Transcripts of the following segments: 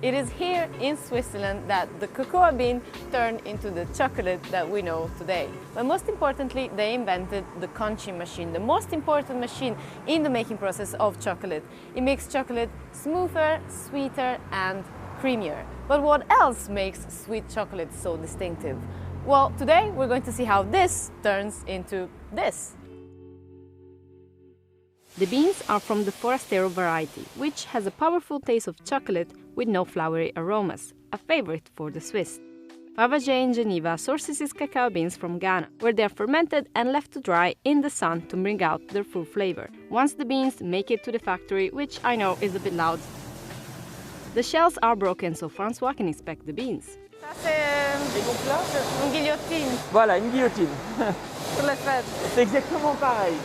It is here in Switzerland that the cocoa bean turned into the chocolate that we know today. But most importantly, they invented the conching machine, the most important machine in the making process of chocolate. It makes chocolate smoother, sweeter, and creamier. But what else makes sweet chocolate so distinctive? Well, today we're going to see how this turns into this. The beans are from the Forastero variety, which has a powerful taste of chocolate with no flowery aromas, a favorite for the Swiss. Fabergé in Geneva sources its cacao beans from Ghana, where they are fermented and left to dry in the sun to bring out their full flavor. Once the beans make it to the factory, which I know is a bit loud, the shells are broken so François can inspect the beans. Ça c'est une guillotine. Voilà, une guillotine. Pour les fêtes. C'est exactement pareil.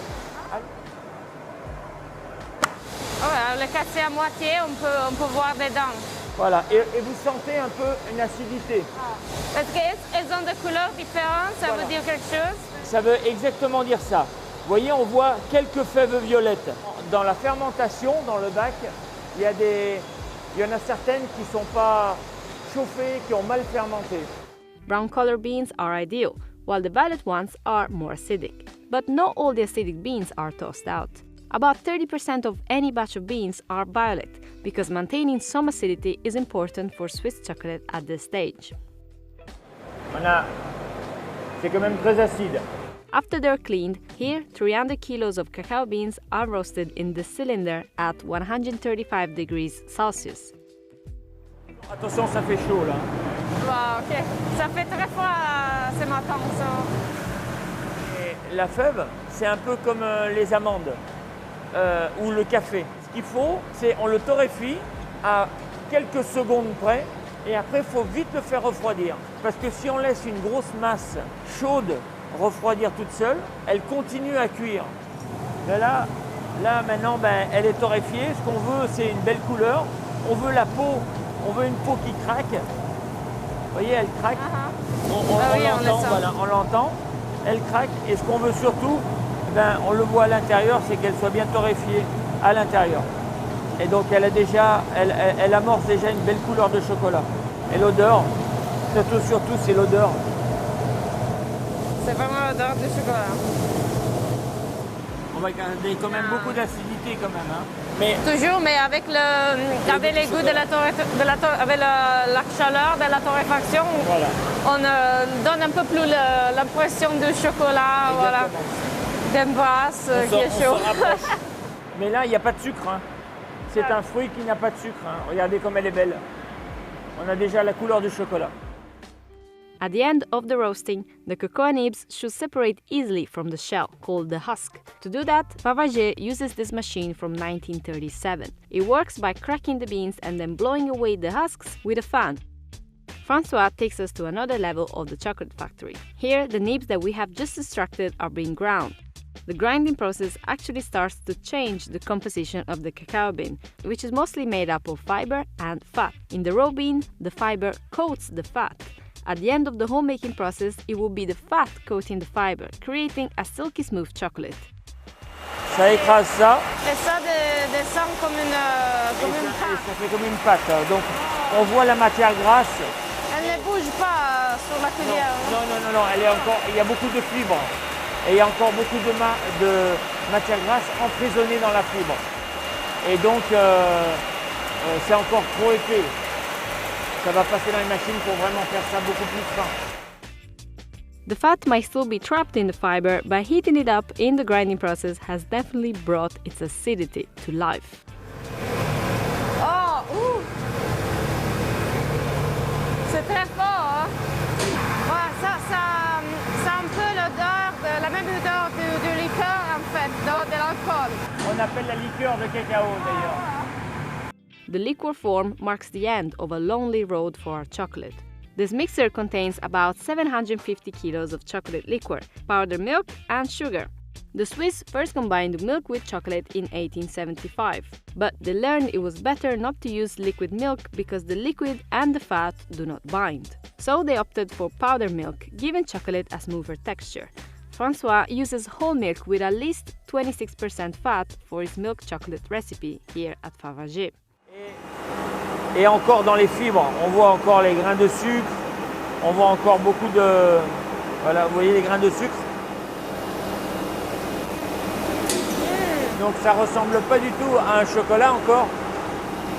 Oh, le casser à moitié, on peut voir des dents. Voilà, et vous sentez un peu une acidité. Parce qu'elles ont des couleurs différentes, ça veut dire quelque chose? Ça veut exactement dire ça. Vous voyez, on voit quelques fèves violettes. Dans la fermentation, dans le bac, il y en a certaines qui ne sont pas chauffées, qui ont mal fermenté. Brown color beans are ideal, while the violet ones are more acidic. But not all the acidic beans are tossed out. About 30% of any batch of beans are violet, because maintaining some acidity is important for Swiss chocolate at this stage. C'est quand même très acide. After they're cleaned, here 300 kilos of cacao beans are roasted in the cylinder at 135 degrees Celsius. Attention, ça fait chaud là. Wow, ok. Ça fait très froid ce matin. Et la fève, c'est un peu comme les amandes. Ou le café. Ce qu'il faut, c'est on le torréfie à quelques secondes près et après il faut vite le faire refroidir. Parce que si on laisse une grosse masse chaude refroidir toute seule, elle continue à cuire. Mais là maintenant, elle est torréfiée. Ce qu'on veut, c'est une belle couleur. On veut la peau, on veut une peau qui craque. Vous voyez, elle craque. On l'entend. Elle craque. Et ce qu'on veut surtout, on le voit à l'intérieur, c'est qu'elle soit bien torréfiée à l'intérieur. Et donc elle amorce déjà une belle couleur de chocolat. Et l'odeur, surtout c'est l'odeur. C'est vraiment l'odeur du chocolat. On va garder quand même beaucoup d'acidité quand même. Hein. Mais toujours, mais avec les goûts avec la chaleur de la torréfaction, voilà. On donne un peu plus l'impression du chocolat. Voilà. D'embrasse qui est chaud. Mais là, il n'y a pas de sucre. Hein. C'est un fruit qui n'a pas de sucre. Hein. Regardez comme elle est belle. On a déjà la couleur du chocolat. At the end of the roasting, the cocoa nibs should separate easily from the shell, called the husk. To do that, Fabergé uses this machine from 1937. It works by cracking the beans and then blowing away the husks with a fan. François takes us to another level of the chocolate factory. Here, the nibs that we have just extracted are being ground. The grinding process actually starts to change the composition of the cacao bean, which is mostly made up of fiber and fat. In the raw bean, the fiber coats the fat. At the end of the whole making process, it will be the fat coating the fiber, creating a silky smooth chocolate. Ça écrase ça. Et ça descend comme une pâte. Ça fait comme une pâte. Donc on voit la matière grasse. Elle ne bouge pas sur la cuillère. Non, il y a beaucoup de fibres. Et il y a encore beaucoup de matière grasse emprisonnée dans la fibre. Et donc, c'est encore trop épais. Ça va passer dans les machines pour vraiment faire ça beaucoup plus fin. The fat might still be trapped in the fiber, but heating it up in the grinding process has definitely brought its acidity to life. Oh, c'est très fort, hein? Ouais, ça a un peu l'odeur, la même odeur du liqueur en fait, de l'alcool. On appelle la liqueur de cacao d'ailleurs. The liqueur form marks the end of a lonely road for our chocolate. This mixer contains about 750 kilos of chocolate liquor, powdered milk, and sugar. The Swiss first combined milk with chocolate in 1875, but they learned it was better not to use liquid milk because the liquid and the fat do not bind. So they opted for powdered milk, giving chocolate a smoother texture. François uses whole milk with at least 26% fat for his milk chocolate recipe here at Fabergé. Et encore dans les fibres, on voit encore les grains de sucre, on voit encore beaucoup de... Voilà, vous voyez les grains de sucre. Donc ça ressemble pas du tout à un chocolat encore.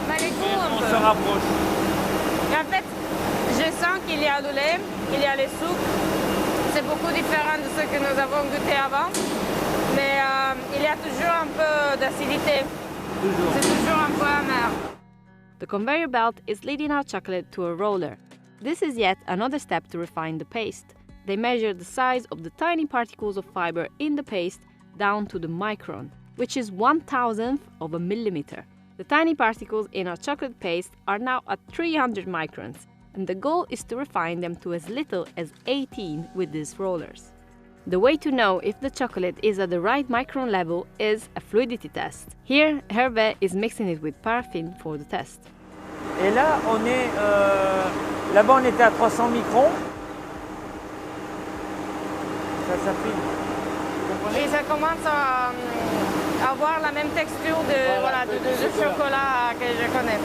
Mais les goûts, On un se peu. rapproche. En fait, je sens qu'il y a le lait, il y a les sucres. C'est beaucoup différent de ce que nous avons goûté avant. Mais il y a toujours un peu d'acidité. Toujours. C'est toujours un peu amer. The conveyor belt is leading our chocolate to a roller. This is yet another step to refine the paste. They measure the size of the tiny particles of fiber in the paste down to the micron, which is 1/1000th of a millimeter. The tiny particles in our chocolate paste are now at 300 microns, and the goal is to refine them to as little as 18 with these rollers. The way to know if the chocolate is at the right micron level is a fluidity test. Here, Hervé is mixing it with paraffin for the test. Et là, on est... Là-bas, on était à 300 microns. Ça s'affine. Vous comprenez? Et ça commence à avoir la même texture de chocolat que je connais.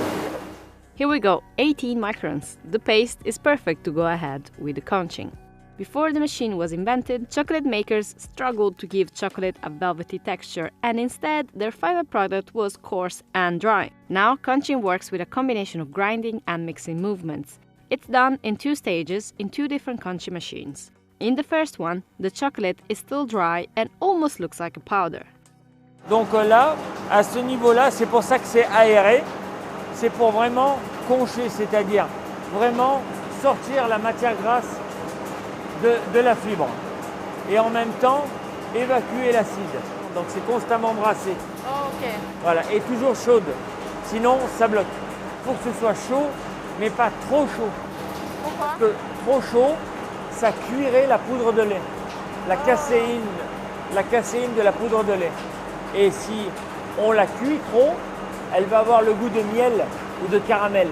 Here we go, 18 microns. The paste is perfect to go ahead with the conching. Before the machine was invented, chocolate makers struggled to give chocolate a velvety texture, and instead their final product was coarse and dry. Now, conching works with a combination of grinding and mixing movements. It's done in 2 stages in 2 different conching machines. In the first one, the chocolate is still dry and almost looks like a powder. Donc là, à ce niveau-là, c'est pour ça que c'est aéré. C'est pour vraiment concher, c'est-à-dire vraiment sortir la matière grasse de la fibre. Et en même temps, évacuer l'acide. Donc c'est constamment brassé. Oh, ok. Voilà, et toujours chaude. Sinon, ça bloque. Il faut que ce soit chaud, mais pas trop chaud. Pourquoi? Parce que trop chaud, ça cuirait la poudre de lait. La caséine de la poudre de lait. Et si on la cuit trop, elle va avoir le goût de miel ou de caramel.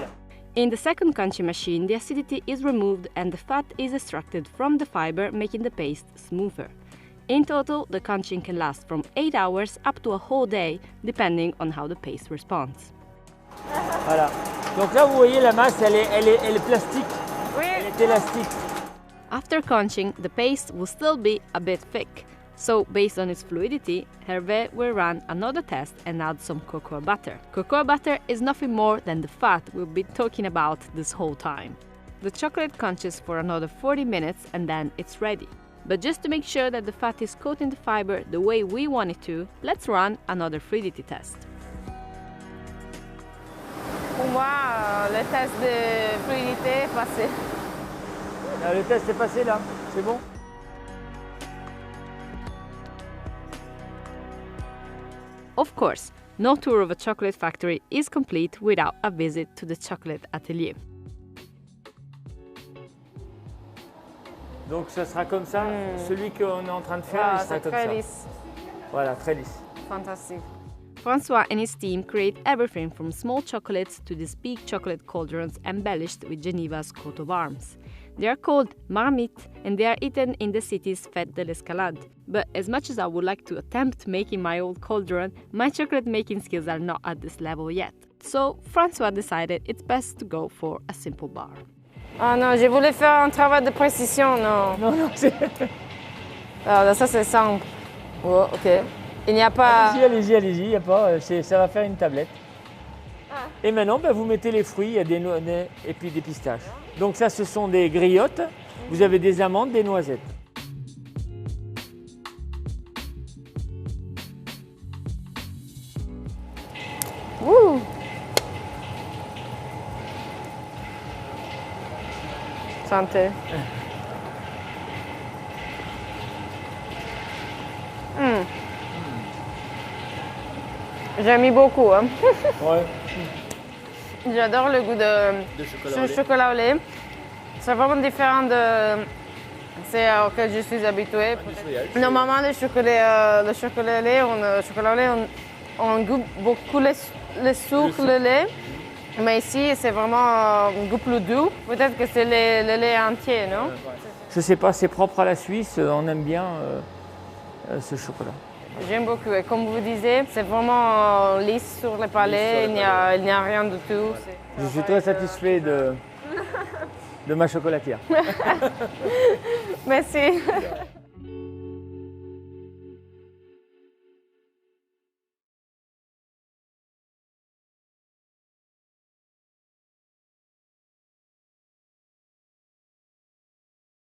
In the second conching machine, the acidity is removed and the fat is extracted from the fiber, making the paste smoother. In total, the conching can last from 8 hours up to a whole day, depending on how the paste responds. Voilà. Donc là, vous voyez, la masse, elle est plastique. Oui. Elle est élastique. After conching, the paste will still be a bit thick. So, based on its fluidity, Hervé will run another test and add some cocoa butter. Cocoa butter is nothing more than the fat we've been talking about this whole time. The chocolate conches for another 40 minutes and then it's ready. But just to make sure that the fat is coating the fiber the way we want it to, let's run another fluidity test. Pour moi, le test de fluidité est passé. Le test est passé là, c'est bon? Of course, no tour of a chocolate factory is complete without a visit to the chocolate atelier. Donc ce sera comme ça, celui qu'on est en train de faire, il sera comme ça. Lisse. Voilà, très lisse. Fantastic. François and his team create everything from small chocolates to these big chocolate cauldrons embellished with Geneva's coat of arms. They are called marmites and they are eaten in the city's Fête de l'Escalade. But as much as I would like to attempt making my old cauldron, my chocolate making skills are not at this level yet. So François decided it's best to go for a simple bar. Ah non, je voulais faire un travail de précision, non. Non, c'est... Alors, ça, c'est simple. Oh, ok. Il n'y a pas... Allez-y, il y a pas, ça va faire une tablette. Et maintenant, vous mettez les fruits, il y a des noix et puis des pistaches. Donc ça, ce sont des griottes. Vous avez des amandes, des noisettes. Ouh. Santé. J'ai mis beaucoup. Hein. Ouais. J'adore le goût de chocolat au lait. C'est vraiment différent de ce auquel je suis habituée. Normalement, le chocolat au lait, on goûte beaucoup le sucre, le lait. Mais ici, c'est vraiment un goût plus doux. Peut-être que c'est le lait entier, non? Je sais pas, c'est propre à la Suisse. On aime bien ce chocolat. J'aime beaucoup. Et comme vous disiez, c'est vraiment lisse sur le palais, il n'y a rien du tout. Je suis très satisfait de ma chocolatière. Merci.